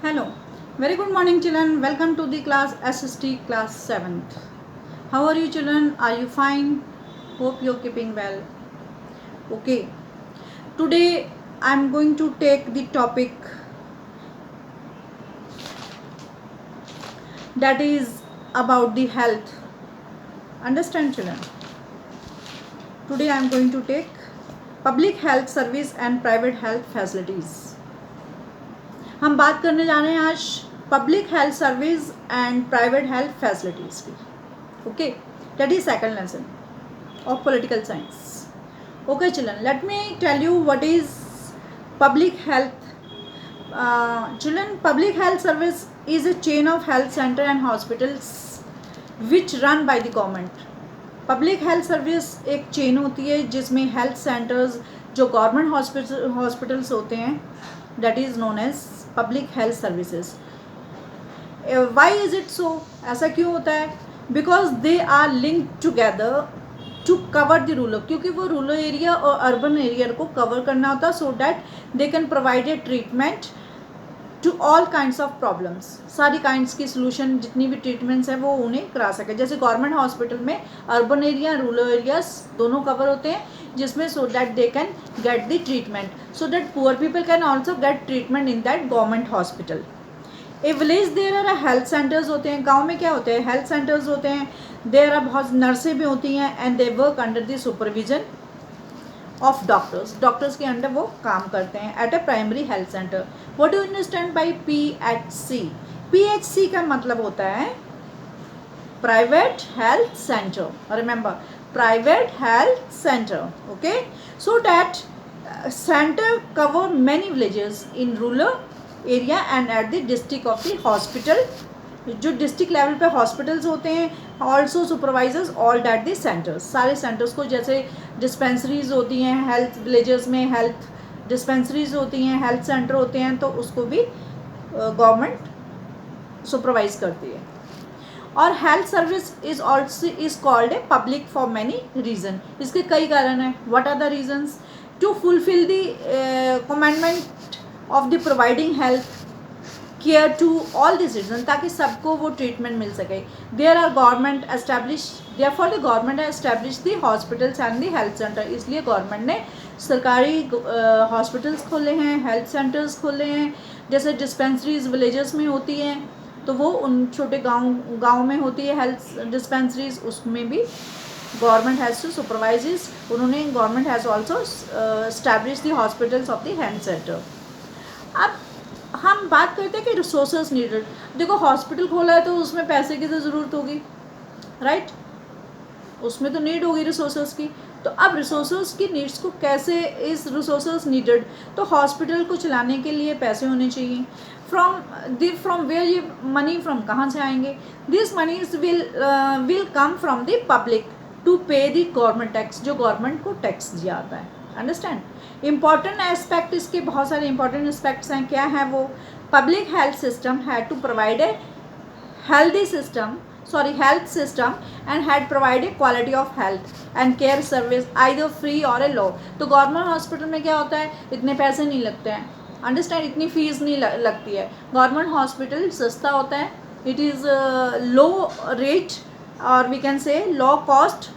Hello, very good morning children. Welcome to the class SST class 7th. How are you children? Are you fine? Hope you're keeping well. Okay, today I'm going to take the topic that is about the health. Understand children? Today I'm going to take public health service and private health facilities. हम बात करने जा रहे हैं आज public health service and private health facilities की. Okay, that is second lesson of political science. Okay children, let me tell you what is public health. Children, public health service is a chain of health center and hospitals which run by the government. Public health service एक chain होती है जिसमें health centres जो government hospitals होते हैं that is known as public health services. Why is it so? ऐसा क्यों होता है? Because they are linked together to cover the rural, क्योंकि वो रूरल एरिया और अर्बन एरिया को कवर करना होता है so that they can provide a treatment to all kinds of problems. सारी काइंड्स की सोल्यूशन जितनी भी ट्रीटमेंट्स हैं वो उन्हें करा सके. जैसे गवर्नमेंट हॉस्पिटल में अर्बन एरिया रूरल एरियाज दोनों कवर होते हैं जिसमें so that they can get the treatment, so that poor people can also get treatment in that government hospital. A village there are health centres होते हैं. गांव में क्या होते हैं? हेल्थ सेंटर्स होते हैं. देर आर बहुत नर्सें भी होती हैं and they work under the supervision of doctors के अंडर वो काम करते हैं at a primary health centre. What do you understand by PHC? PHC का मतलब होता है private health centre. Remember, private health centre. Okay, so that center cover many villages in rural area and at the district of the hospital. जो district level पे hospitals होते हैं also supervisors all that the centres. सारे centres को, जैसे dispensaries होती हैं health villages में, हेल्थ डिस्पेंसरीज होती हैं, हेल्थ सेंटर होते हैं, तो उसको भी गवर्नमेंट सुपरवाइज करती है. और health service is also is called a public for many reason. इसके कई कारण हैं. What are the reasons? To fulfil the commandment of the providing health care to all the citizen, ताकि सबको वो ट्रीटमेंट मिल सके. There are government establish, therefore the government establish the hospitals and the health centre. इसलिए government ने सरकारी hospitals खोले हैं, हेल्थ सेंटर्स खोले हैं. जैसे डिस्पेंसरीज विलेजेस में होती हैं तो वो उन छोटे गाँव में होती है हेल्थ डिस्पेंसरीज, उसमें भी गवर्नमेंट हैज़ टू सुपरवाइज. उन्होंने government has also establish the hospitals of the health centre. अब हम बात करते हैं कि रिसोर्सेज नीडेड. देखो, हॉस्पिटल खोला है तो उसमें पैसे की तो ज़रूरत होगी, राइट? उसमें तो नीड होगी रिसोर्सेज की. तो अब रिसोर्सेज की नीड्स को कैसे, इस रिसोर्सेज नीडेड, तो हॉस्पिटल को चलाने के लिए पैसे होने चाहिए. फ्रॉम वेयर ये मनी फ्रॉम कहाँ से आएंगे? This monies will come from the public to pay the government tax, जो गवर्नमेंट को टैक्स दिया जाता है. अंडरस्टैंड? इंपॉर्टेंट एस्पेक्ट, इसके बहुत सारे इंपॉर्टेंट एस्पेक्ट्स हैं. क्या है वो? Public health system had to provide a health system and had provided quality of health and care service either free or a low. तो गवर्नमेंट हॉस्पिटल में क्या होता है? इतने पैसे नहीं लगते हैं. अंडरस्टैंड? इतनी फीस नहीं लगती है. गवर्नमेंट हॉस्पिटल सस्ता होता है. इट इज़ लो रेट और we can say low cost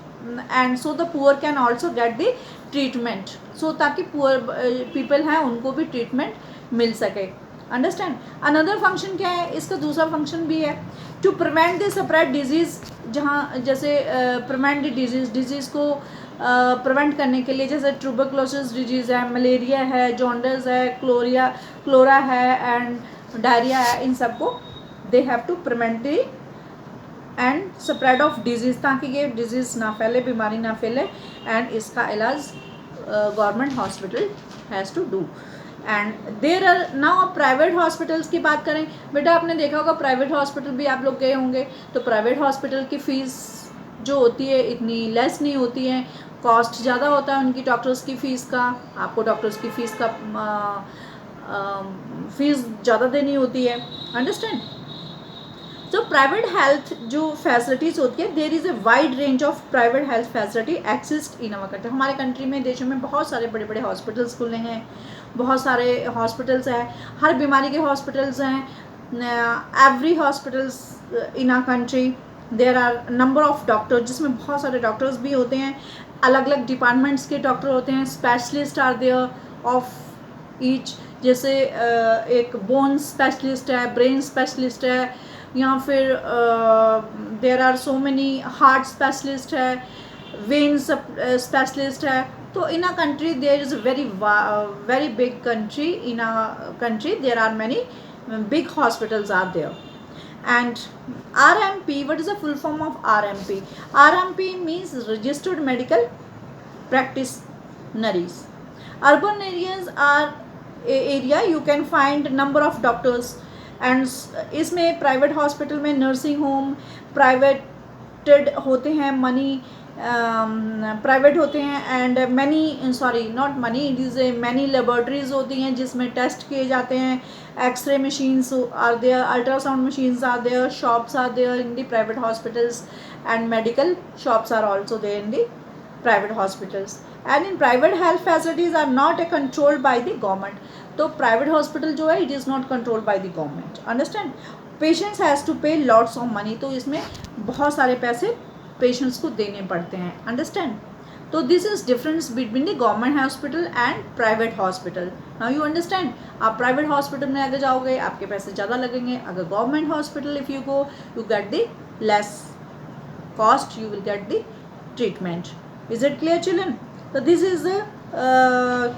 and so the poor can also get the treatment. So ताकि पुअर पीपल हैं उनको भी ट्रीटमेंट मिल सके. अंडरस्टैंड? अनदर फंक्शन क्या है? इसका दूसरा फंक्शन भी है to prevent the spread disease. जहाँ जैसे प्रिवेंट द डिजीज़ को प्रिवेंट करने के लिए, जैसे ट्यूबरकुलोसिस डिजीज़ है, मलेरिया है, जॉन्डिस है, क्लोरा है एंड डायरिया है, इन सबको they have to prevent the end spread of disease, ताकि ये डिजीज़ ना फैले, बीमारी ना फैले, एंड इसका इलाज government hospital has to do. And there are now private hospitals की बात करें. बेटा आपने देखा होगा प्राइवेट हॉस्पिटल भी आप लोग गए होंगे, तो प्राइवेट हॉस्पिटल की फ़ीस जो होती है इतनी लेस नहीं होती है. कॉस्ट ज़्यादा होता है उनकी डॉक्टर्स की फ़ीस का. आपको डॉक्टर्स की फ़ीस का फ़ीस ज़्यादा देनी होती है. अंडरस्टैंड? जो प्राइवेट हेल्थ जो फैसिलिटीज़ होती है, there is a wide range of private health facility exist in our country. हमारे कंट्री में, देशों में बहुत सारे बड़े बड़े हॉस्पिटल्स खुले हैं, बहुत सारे हॉस्पिटल्स हैं, हर बीमारी के हॉस्पिटल्स हैं। Every hospitals in our country, there are number of doctor, जिसमें बहुत सारे डॉक्टर्स भी होते हैं, अलग अलग डिपार्टमेंट्स के डॉक्टर होते हैं, specialist are there of each. जैसे एक बोन स्पेशलिस्ट है, ब्रेन स्पेशलिस्ट है, या फिर there are so many heart specialist है, वेन स्पेशलिस्ट है। तो in a country there is very big country, in a country there are many big hospitals are there. And RMP, what is the full form of RMP? RMP means registered medical practitioners. Urban areas are area you can find number of doctors, and इसमें private hospital में nursing home privated होते हैं, money private होते हैं, and many, sorry not money, it is a many laboratories होती हैं जिसमें test किए जाते हैं, x ray machines are there, ultrasound machines are there, shops are there in the private hospitals, and medical shops are also there in the private hospitals. And in private health facilities are not a controlled by the government. तो private hospital जो है, it is not controlled by the government, understand. Patients has to pay lots of money, तो इसमें बहुत सारे पैसे patients को देने पड़ते हैं, अंडरस्टैंड। तो this is difference between the government hospital and private hospital. Now you understand. आप प्राइवेट हॉस्पिटल में अगर जाओगे आपके पैसे ज़्यादा लगेंगे, अगर government hospital if you go you get the less cost, you will get the treatment. Is it clear children? So this is the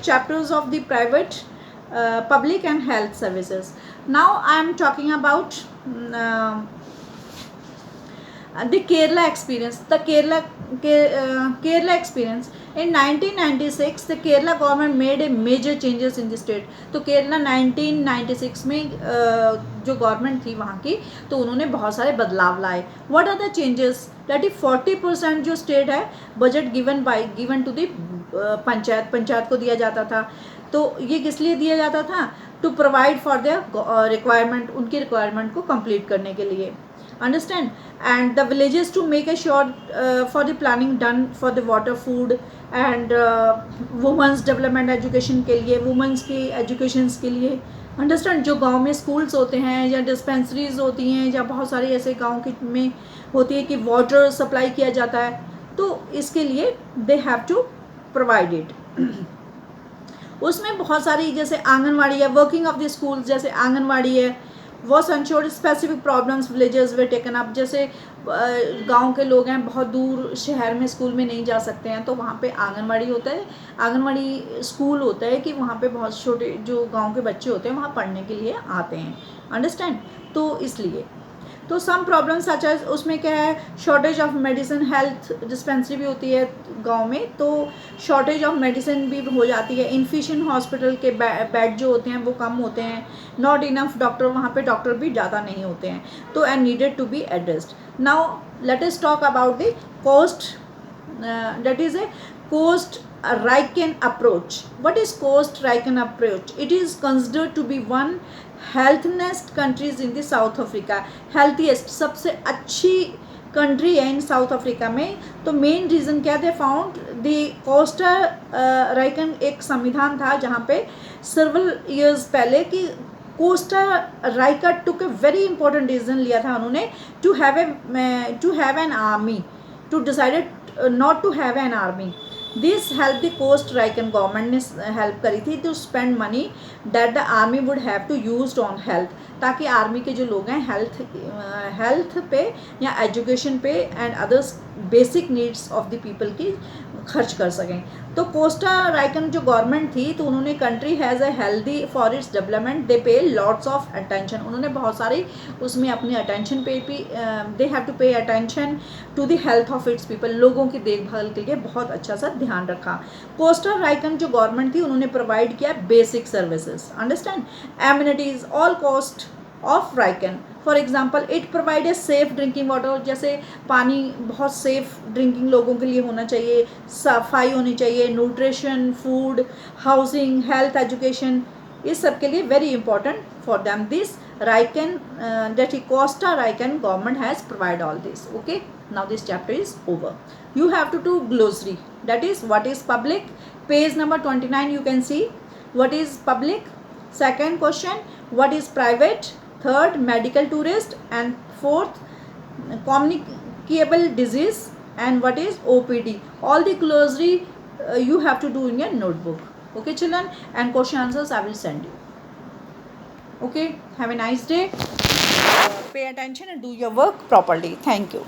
chapters of the private, public and health services. Now I am talking about the Kerala experience. The Kerala experience. In 1996, the Kerala government made a major changes in the state. तो केरला 1996 में जो government थी वहाँ की, तो उन्होंने बहुत सारे बदलाव लाए. What are the changes? That is 40% जो स्टेट है budget given to the panchayat को दिया जाता था. तो ये किस लिए दिया जाता था? To provide for their requirement, उनकी रिक्वायरमेंट को कंप्लीट करने के लिए, understand. And the villages to make a sure for the planning done for the water, food and women's development education के लिए, वुमेंस की एजुकेशंस के लिए, अंडरस्टैंड. जो गांव में स्कूल्स होते हैं या डिस्पेंसरीज होती हैं या बहुत सारे ऐसे गांव के में होती है कि वाटर सप्लाई किया जाता है, तो इसके लिए they have to provide it. उसमें बहुत सारी जैसे आंगनवाड़ी है, वर्किंग ऑफ द स्कूल्स, जैसे आंगनवाड़ी है, was insured specific problems villages were taken up. जैसे गांव के लोग हैं, बहुत दूर शहर में स्कूल में नहीं जा सकते हैं, तो वहाँ पे आंगनवाड़ी होता है, आंगनवाड़ी स्कूल होता है कि वहाँ पे बहुत छोटे जो गांव के बच्चे होते हैं वहाँ पढ़ने के लिए आते हैं, अंडरस्टैंड. तो इसलिए तो सम प्रॉब्लम्स सच एज, उसमें क्या है, shortage of medicine, health dispensary भी होती है गांव में, तो शॉर्टेज ऑफ मेडिसिन भी हो जाती है. इनफिशिएंट हॉस्पिटल के बेड जो होते हैं वो कम होते हैं, नॉट इनफ डॉक्टर, वहाँ पे डॉक्टर भी ज़्यादा नहीं होते हैं, तो and needed to be addressed. Now let us talk about the cost, that is a cost Rican approach. What is Coast Rican approach? It is considered to be one healthiest countries in the South Africa. Healthiest, सबसे अच्छी country है इन south Africa में. तो main reason क्या थे? Found the Costa राइकन एक संविधान था जहाँ पे सर्वल ईयर्स पहले कि Costa Rica took a very important decision लिया था उन्होंने, to have an army, to decided not to have an army. This help the Costa Rican, government ने हेल्प करी थी to spend money that the army would have to use on health, ताकि army के जो लोग हैं health पे या एजुकेशन पे and others basic needs of the people की खर्च कर सकें. तो कोस्टा राइकन जो गवर्नमेंट थी, तो उन्होंने country has a healthy for its development, they pay lots of attention. उन्होंने बहुत सारी उसमें अपनी अटेंशन पे भी, they have to pay attention to the health of its people, लोगों की देखभाल के लिए बहुत अच्छा सा ध्यान रखा. कोस्टा राइकन जो गवर्नमेंट थी उन्होंने प्रोवाइड किया basic services, understand, amenities all cost of Rican. For example it provide a safe drinking water, जैसे पानी बहुत सेफ ड्रिंकिंग लोगों के लिए होना चाहिए, सफाई होनी चाहिए, nutrition, food, housing, health, education, इस सब के लिए very important for them. This Riken, that Costa Rican government has provided all this. Okay, now this chapter is over. You have to do glossary, that is what is public. Page number 29 you can see what is public. Second question, what is private. Third, medical tourist. And fourth, communicable disease. And what is OPD. All the glossary you have to do in your notebook. Okay children, and question answers I will send you. Okay, have a nice day. Pay attention and do your work properly. Thank you.